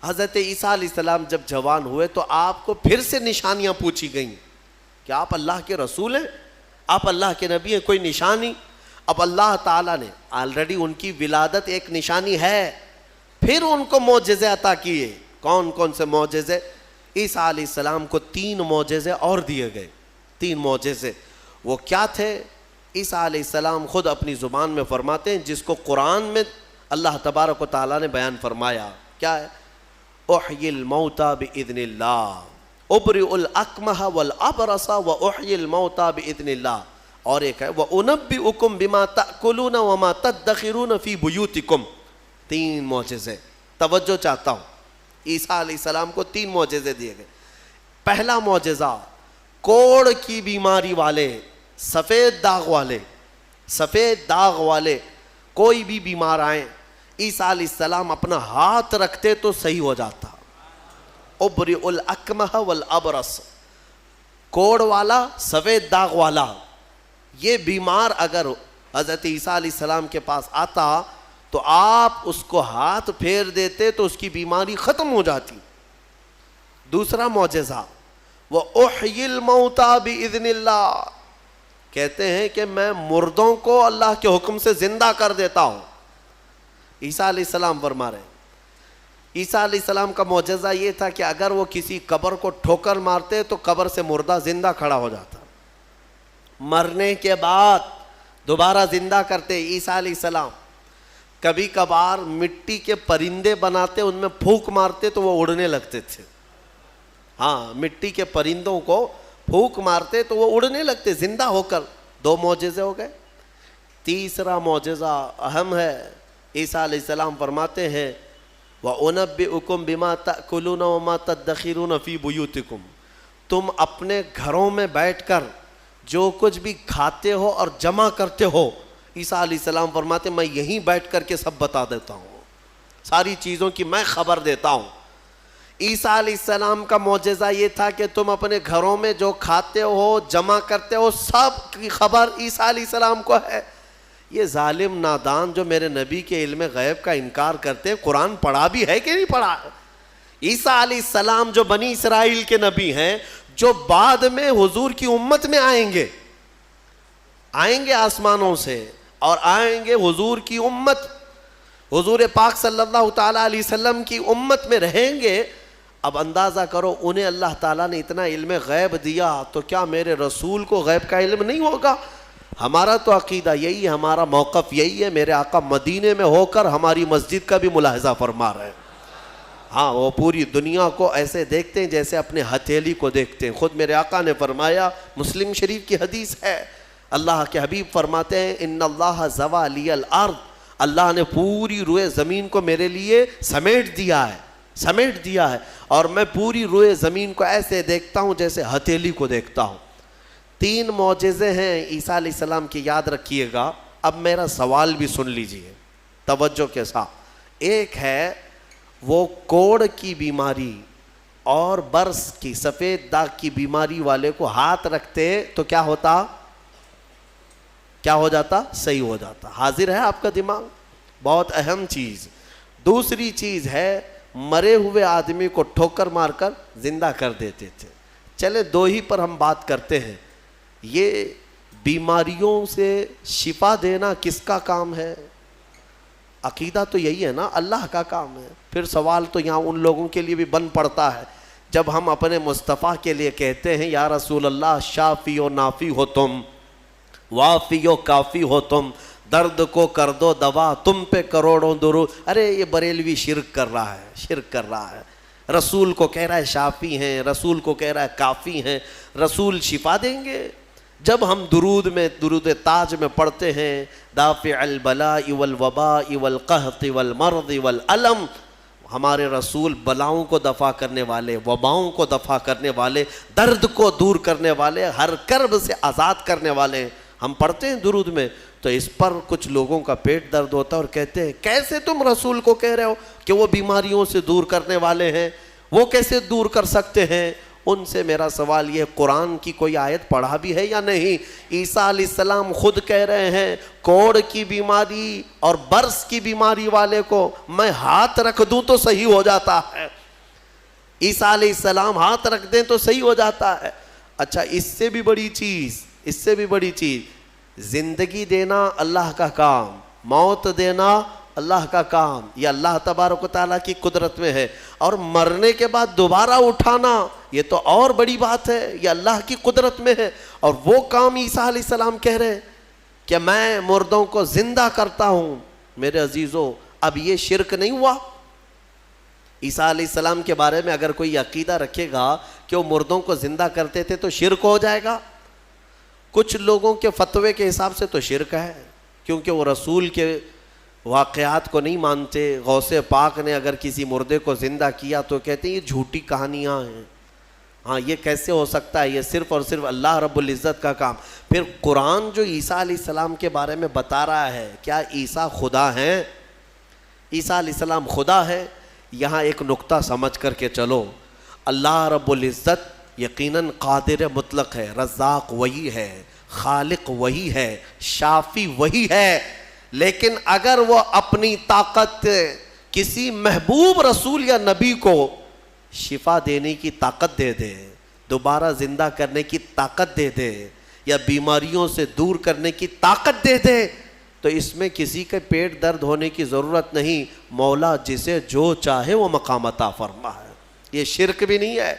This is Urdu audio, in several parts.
حضرت عیسیٰ علیہ السلام جب جوان ہوئے تو آپ کو پھر سے نشانیاں پوچھی گئیں کہ آپ اللہ کے رسول ہیں، آپ اللہ کے نبی ہیں، کوئی نشانی؟ اب اللہ تعالیٰ نے آلریڈی ان کی ولادت ایک نشانی ہے، پھر ان کو معجزے عطا کیے۔ کون کون سے معجزے؟ عیسیٰ علیہ السلام کو 3 معجزے اور دیے گئے، 3 معجزے۔ وہ کیا تھے؟ عیسیٰ علیہ السلام خود اپنی زبان میں فرماتے ہیں، جس کو قرآن میں اللہ تبارک و تعالیٰ نے بیان فرمایا، کیا ہے؟ احیی الموتى باذن اللہ، ابرئ الاکمہ والابرص واحیی الموتى باذن اللہ۔ اور ایک ہے وانبئکم بما تاکلون وما تدخرون فی بیوتکم۔ 3 معجزے، توجہ چاہتا ہوں۔ عیسیٰ علیہ السلام کو 3 معجزے دیے گئے۔ پہلا معجزہ، کوڑ کی بیماری والے، سفید داغ والے کوئی بھی بیمار آئیں، عیسیٰ علیہ السلام اپنا ہاتھ رکھتے تو صحیح ہو جاتا۔ ابرئ الاکمہ والابرص، کوڑ والا، سفید داغ والا، یہ بیمار اگر حضرت عیسیٰ علیہ السلام کے پاس آتا تو آپ اس کو ہاتھ پھیر دیتے تو اس کی بیماری ختم ہو جاتی۔ دوسرا معجزہ، وَأُحْيِي الْمَوْتَى بِإِذْنِ اللَّهِ، کہتے ہیں کہ میں مردوں کو اللہ کے حکم سے زندہ کر دیتا ہوں۔ عیسیٰ علیہ السلام فرما رہے ہیں، عیسیٰ علیہ السلام کا معجزہ یہ تھا کہ اگر وہ کسی قبر کو ٹھوکر مارتے تو قبر سے مردہ زندہ کھڑا ہو جاتا، مرنے کے بعد دوبارہ زندہ کرتے عیسیٰ علیہ السلام۔ کبھی کبھار مٹی کے پرندے بناتے، ان میں پھونک مارتے تو وہ اڑنے لگتے تھے۔ ہاں، مٹی کے پرندوں کو پھونک مارتے تو وہ اڑنے لگتے زندہ ہو کر۔ 2 معجزے ہو گئے۔ تیسرا معجزہ اہم ہے، عیسیٰ علیہ السلام فرماتے ہیں وَأُنَبِّئُكُمْ بِمَا تَأْكُلُونَ وَمَا تَدَّخِرُونَ فِي بُيُوتِكُمْ، تم اپنے گھروں میں بیٹھ کر جو کچھ بھی کھاتے ہو اور جمع کرتے ہو، عیسیٰ علیہ السلام فرماتے میں یہیں بیٹھ کر کے سب بتا دیتا ہوں، ساری چیزوں کی میں خبر دیتا ہوں۔ عیسیٰ علیہ السلام کا معجزہ یہ تھا کہ تم اپنے گھروں میں جو کھاتے ہو، جمع کرتے ہو، سب کی خبر عیسیٰ علیہ السلام کو ہے۔ یہ ظالم نادان جو میرے نبی کے علم غیب کا انکار کرتے ہیں، قرآن پڑھا بھی ہے کہ نہیں پڑھا؟ عیسیٰ علیہ السلام جو بنی اسرائیل کے نبی ہیں، جو بعد میں حضور کی امت میں آئیں گے آسمانوں سے، اور آئیں گے حضور کی امت، حضور پاک صلی اللہ تعالیٰ علیہ وسلم کی امت میں رہیں گے۔ اب اندازہ کرو، انہیں اللہ تعالیٰ نے اتنا علم غیب دیا تو کیا میرے رسول کو غیب کا علم نہیں ہوگا؟ ہمارا تو عقیدہ یہی ہے، ہمارا موقف یہی ہے، میرے آقا مدینے میں ہو کر ہماری مسجد کا بھی ملاحظہ فرما رہے ہیں۔ ہاں، وہ پوری دنیا کو ایسے دیکھتے ہیں جیسے اپنے ہتھیلی کو دیکھتے ہیں۔ خود میرے آقا نے فرمایا، مسلم شریف کی حدیث ہے، اللہ کے حبیب فرماتے ہیں ان اللہ زوى لی الارض، اللہ نے پوری روئے زمین کو میرے لیے سمیٹ دیا ہے، اور میں پوری روئے زمین کو ایسے دیکھتا ہوں جیسے ہتھیلی کو دیکھتا ہوں۔ 3 معجزے ہیں عیسیٰ علیہ السلام کی، یاد رکھیے گا۔ اب میرا سوال بھی سن لیجئے توجہ کے ساتھ۔ ایک ہے وہ کوڑ کی بیماری اور برس کی، سفید داغ کی بیماری والے کو ہاتھ رکھتے تو کیا ہو جاتا؟ صحیح ہو جاتا۔ حاضر ہے آپ کا دماغ؟ بہت اہم چیز۔ دوسری چیز ہے مرے ہوئے آدمی کو ٹھوکر مار کر زندہ کر دیتے تھے۔ چلے 2 ہی پر ہم بات کرتے ہیں۔ یہ بیماریوں سے شفا دینا کس کا کام ہے؟ عقیدہ تو یہی ہے نا، اللہ کا کام ہے۔ پھر سوال تو یہاں ان لوگوں کے لیے بھی بن پڑتا ہے جب ہم اپنے مصطفیٰ کے لیے کہتے ہیں یا رسول اللہ شافی و نافی ہو تم، وافی و کافی ہو تم، درد کو کر دو دوا، تم پہ کروڑوں درود۔ ارے یہ بریلوی شرک کر رہا ہے۔ رسول کو کہہ رہا ہے شافی ہیں، رسول کو کہہ رہا ہے کافی ہیں، رسول شفا دیں گے؟ جب ہم درود تاج میں پڑھتے ہیں دافع البلاء والوباء والقحط والمرض والالم، ہمارے رسول بلاؤں کو دفع کرنے والے، وباؤں کو دفع کرنے والے، درد کو دور کرنے والے، ہر کرب سے آزاد کرنے والے، ہم پڑھتے ہیں درود میں۔ تو اس پر کچھ لوگوں کا پیٹ درد ہوتا ہے اور کہتے ہیں کیسے تم رسول کو کہہ رہے ہو کہ وہ بیماریوں سے دور کرنے والے ہیں، وہ کیسے دور کر سکتے ہیں؟ ان سے میرا سوال یہ، قرآن کی کوئی آیت پڑھا بھی ہے یا نہیں؟ عیسیٰ علیہ السلام خود کہہ رہے ہیں کوڑ کی بیماری اور برس کی بیماری والے کو میں ہاتھ رکھ دوں تو صحیح ہو جاتا ہے۔ عیسیٰ علیہ السلام ہاتھ رکھ دیں تو صحیح ہو جاتا ہے. اچھا اس سے بھی بڑی چیز زندگی دینا اللہ کا کام، موت دینا اللہ کا کام، یہ اللہ تبارک و تعالیٰ کی قدرت میں ہے. اور مرنے کے بعد دوبارہ اٹھانا یہ تو اور بڑی بات ہے، یہ اللہ کی قدرت میں ہے. اور وہ کام عیسیٰ علیہ السلام کہہ رہے ہیں کہ میں مردوں کو زندہ کرتا ہوں. میرے عزیزو اب یہ شرک نہیں ہوا؟ عیسیٰ علیہ السلام کے بارے میں اگر کوئی عقیدہ رکھے گا کہ وہ مردوں کو زندہ کرتے تھے تو شرک ہو جائے گا. کچھ لوگوں کے فتوے کے حساب سے تو شرک ہے، کیونکہ وہ رسول کے واقعات کو نہیں مانتے. غوث پاک نے اگر کسی مردے کو زندہ کیا تو کہتے ہیں یہ جھوٹی کہانیاں ہیں. ہاں یہ کیسے ہو سکتا ہے؟ یہ صرف اور صرف اللہ رب العزت کا کام. پھر قرآن جو عیسیٰ علیہ السلام کے بارے میں بتا رہا ہے، کیا عیسیٰ خدا ہیں؟ عیسیٰ علیہ السلام خدا ہے؟ یہاں ایک نقطہ سمجھ کر کے چلو. اللہ رب العزت یقیناً قادر مطلق ہے، رزاق وہی ہے، خالق وہی ہے، شافی وہی ہے. لیکن اگر وہ اپنی طاقت کسی محبوب رسول یا نبی کو شفا دینے کی طاقت دے دے، دوبارہ زندہ کرنے کی طاقت دے دے، یا بیماریوں سے دور کرنے کی طاقت دے دے، تو اس میں کسی کے پیٹ درد ہونے کی ضرورت نہیں. مولا جسے جو چاہے وہ مقام عطا فرمائے. یہ شرک بھی نہیں ہے،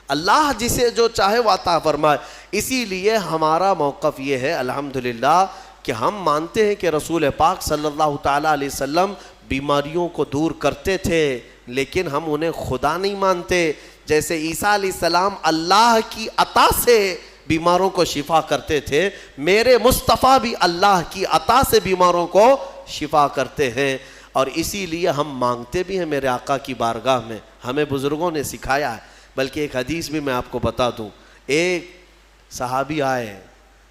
اللہ جسے جو چاہے وہ عطا فرمائے. اسی لیے ہمارا موقف یہ ہے الحمدللہ کہ ہم مانتے ہیں کہ رسول پاک صلی اللہ تعالیٰ علیہ وسلم بیماریوں کو دور کرتے تھے، لیکن ہم انہیں خدا نہیں مانتے. جیسے عیسیٰ علیہ السلام اللہ کی عطا سے بیماروں کو شفا کرتے تھے، میرے مصطفیٰ بھی اللہ کی عطا سے بیماروں کو شفا کرتے ہیں. اور اسی لیے ہم مانگتے بھی ہیں میرے آقا کی بارگاہ میں. ہمیں بزرگوں نے سکھایا ہے. بلکہ ایک حدیث بھی میں آپ کو بتا دوں. ایک صحابی آئے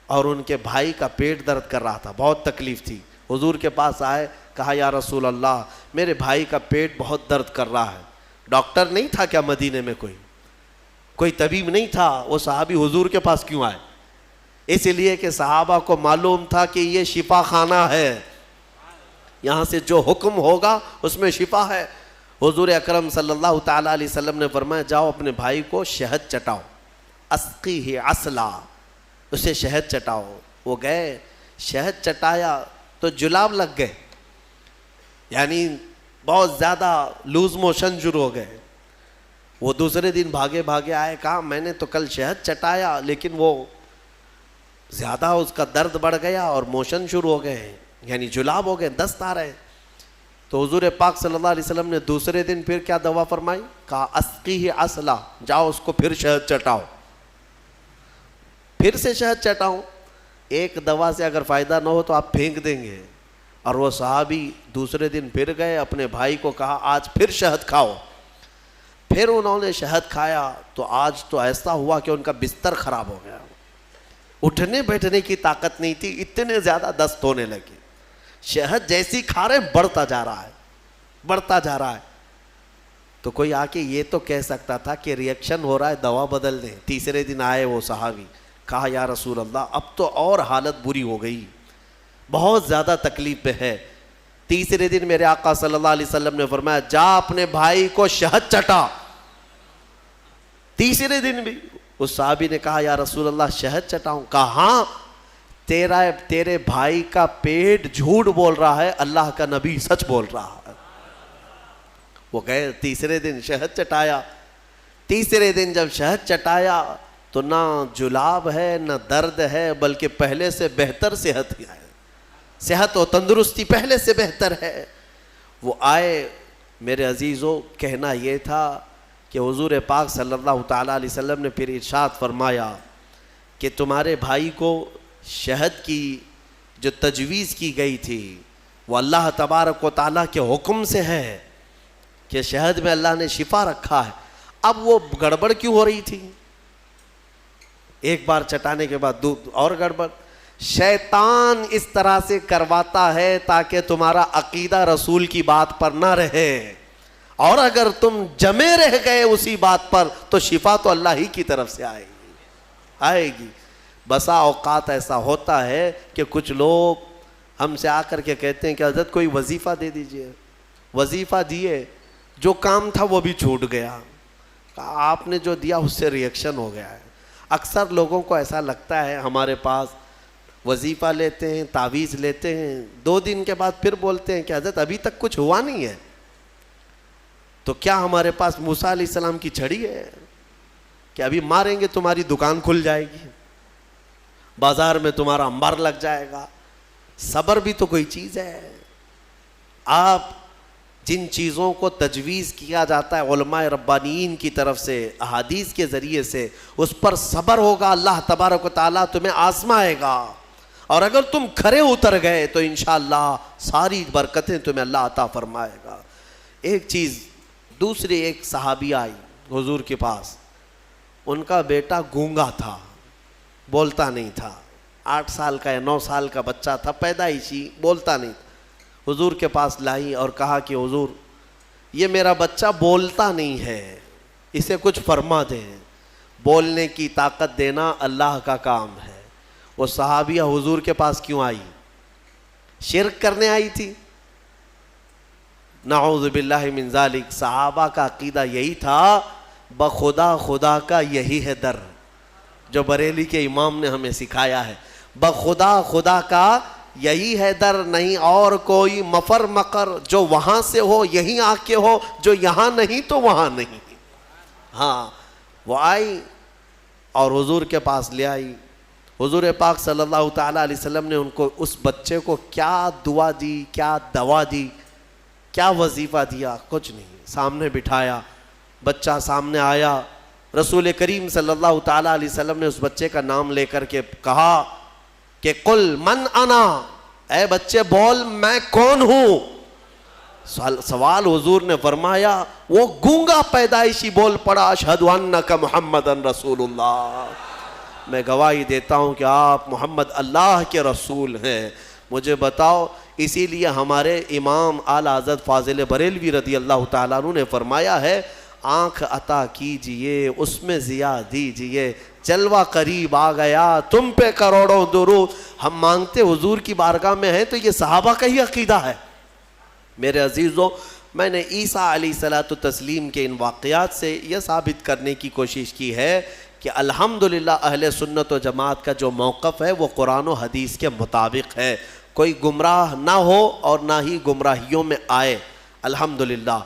اور ان کے بھائی کا پیٹ درد کر رہا تھا، بہت تکلیف تھی. حضور کے پاس آئے، کہا یا رسول اللہ میرے بھائی کا پیٹ بہت درد کر رہا ہے. ڈاکٹر نہیں تھا کیا مدینے میں؟ کوئی طبیب نہیں تھا. وہ صحابی حضور کے پاس کیوں آئے؟ اس لیے کہ صحابہ کو معلوم تھا کہ یہ شفا خانہ ہے، یہاں سے جو حکم ہوگا اس میں شفا ہے. حضور اکرم صلی اللہ تعالیٰ علیہ وسلم نے فرمایا جاؤ اپنے بھائی کو شہد چٹاؤ، اسقیہ عسلا، اسے شہد چٹاؤ. وہ گئے، شہد چٹایا تو جلاب لگ گئے، یعنی بہت زیادہ لوز موشن شروع ہو گئے. وہ دوسرے دن بھاگے آئے، کہا میں نے تو کل شہد چٹایا لیکن وہ زیادہ اس کا درد بڑھ گیا اور موشن شروع ہو گئے، یعنی جلاب ہو گئے، دست آ رہے. تو حضور پاک صلی اللہ علیہ وسلم نے دوسرے دن پھر کیا دوا فرمائی؟ کہا اسقیہ عسلا، جاؤ اس کو پھر شہد چٹاؤ. پھر سے شہد چٹاؤ. ایک دوا سے اگر فائدہ نہ ہو تو آپ پھینک دیں گے. اور وہ صحابی دوسرے دن پھر گئے، اپنے بھائی کو کہا آج پھر شہد کھاؤ. پھر انہوں نے شہد کھایا تو آج تو ایسا ہوا کہ ان کا بستر خراب ہو گیا، اٹھنے بیٹھنے کی طاقت نہیں تھی، اتنے زیادہ دست ہونے لگے. شہد جیسی کھا رہے بڑھتا جا رہا ہے. تو کوئی آ کے یہ تو کہہ سکتا تھا کہ ریئیکشن ہو رہا ہے دوا بدل دیں. تیسرے دن آئے وہ صحابی، کہا یا رسول اللہ اب تو اور حالت بری ہو گئی، بہت زیادہ تکلیف پہ ہے. تیسرے دن میرے آقا صلی اللہ علیہ وسلم نے فرمایا جا اپنے بھائی کو شہد چٹا. تیسرے دن بھی اس صحابی نے کہا یا رسول اللہ شہد چٹاؤں؟ کہا ہاں، تیرے بھائی کا پیٹ جھوٹ بول رہا ہے، اللہ کا نبی سچ بول رہا ہے. وہ گئے تیسرے دن شہد چٹایا. تیسرے دن جب شہد چٹایا تو نہ جلاب ہے نہ درد ہے، بلکہ پہلے سے بہتر صحت ہے، صحت و تندرستی پہلے سے بہتر ہے. وہ آئے میرے عزیزوں، کہنا یہ تھا کہ حضور پاک صلی اللہ تعالیٰ علیہ وسلم نے پھر ارشاد فرمایا کہ تمہارے بھائی کو شہد کی جو تجویز کی گئی تھی وہ اللہ تبارک و تعالیٰ کے حکم سے ہے، کہ شہد میں اللہ نے شفا رکھا ہے. اب وہ گڑبڑ کیوں ہو رہی تھی؟ ایک بار چٹانے کے بعد اور گڑبڑ. شیطان اس طرح سے کرواتا ہے تاکہ تمہارا عقیدہ رسول کی بات پر نہ رہے، اور اگر تم جمے رہ گئے اسی بات پر تو شفا تو اللہ ہی کی طرف سے آئے گی. بسا اوقات ایسا ہوتا ہے کہ کچھ لوگ ہم سے آ کر کے کہتے ہیں کہ حضرت کوئی وظیفہ دے دیجئے. وظیفہ دیے، جو کام تھا وہ بھی چھوٹ گیا. کہا آپ نے جو دیا اس سے ریئیکشن ہو گیا ہے. اکثر لوگوں کو ایسا لگتا ہے ہمارے پاس وظیفہ لیتے ہیں, تعویذ لیتے ہیں, 2 دن کے بعد پھر بولتے ہیں کہ حضرت ابھی تک کچھ ہوا نہیں ہے. تو کیا ہمارے پاس موسیٰ علیہ السلام کی چھڑی ہے کہ ابھی ماریں گے تمہاری دکان کھل جائے گی, بازار میں تمہارا انبار لگ جائے گا؟ صبر بھی تو کوئی چیز ہے. آپ جن چیزوں کو تجویز کیا جاتا ہے علماء ربانیین کی طرف سے احادیث کے ذریعے سے, اس پر صبر ہوگا, اللہ تبارک و تعالیٰ تمہیں آزمائے گا, اور اگر تم کھرے اتر گئے تو انشاءاللہ ساری برکتیں تمہیں اللہ عطا فرمائے گا. ایک چیز دوسری, ایک صحابی آئی حضور کے پاس, ان کا بیٹا گونگا تھا, بولتا نہیں تھا, 8 سال کا یا 9 سال کا بچہ تھا, پیدائشی, بولتا نہیں تھا. حضور کے پاس لائی اور کہا کہ حضور یہ میرا بچہ بولتا نہیں ہے, اسے کچھ فرما دیں, بولنے کی طاقت دینا اللہ کا کام ہے. وہ صحابیہ حضور کے پاس کیوں آئی؟ شرک کرنے آئی تھی؟ نعوذ باللہ من ذالک. صحابہ کا عقیدہ یہی تھا, بخدا خدا کا یہی ہے در, جو بریلی کے امام نے ہمیں سکھایا ہے. بخدا خدا کا یہی ہے در, نہیں اور کوئی مفر مقر, جو وہاں سے ہو یہیں آ کے ہو, جو یہاں نہیں تو وہاں نہیں. ہاں وہ آئی اور حضور کے پاس لے آئی. حضور پاک صلی اللہ تعالیٰ علیہ وسلم نے ان کو, اس بچے کو کیا دعا دی, کیا دوا دی, کیا وظیفہ دیا؟ کچھ نہیں. سامنے بٹھایا, بچہ سامنے آیا, رسول کریم صلی اللہ تعالیٰ علیہ وسلم نے اس بچے کا نام لے کر کے کہا کہ قل من انا, اے بچے بول میں کون ہوں. سوال حضور نے فرمایا, وہ گونگا پیدائشی بول پڑا, اشہد انک محمد رسول اللہ, میں گواہی دیتا ہوں کہ آپ محمد اللہ کے رسول ہیں. مجھے بتاؤ, اسی لیے ہمارے امام اعلیٰ حضرت فاضل بریلوی رضی اللہ تعالیٰ عنہ نے فرمایا ہے, آنکھ عطا کیجئے اس میں ضیاء دیجئے, جلوہ قریب آ گیا تم پہ کروڑوں درود. ہم مانگتے حضور کی بارگاہ میں ہیں تو یہ صحابہ کا ہی عقیدہ ہے. میرے عزیزوں, میں نے عیسیٰ علیہ الصلوۃ والتسلیم کے ان واقعات سے یہ ثابت کرنے کی کوشش کی ہے کہ الحمدللہ اہل سنت و جماعت کا جو موقف ہے وہ قرآن و حدیث کے مطابق ہے. کوئی گمراہ نہ ہو اور نہ ہی گمراہیوں میں آئے, الحمدللہ.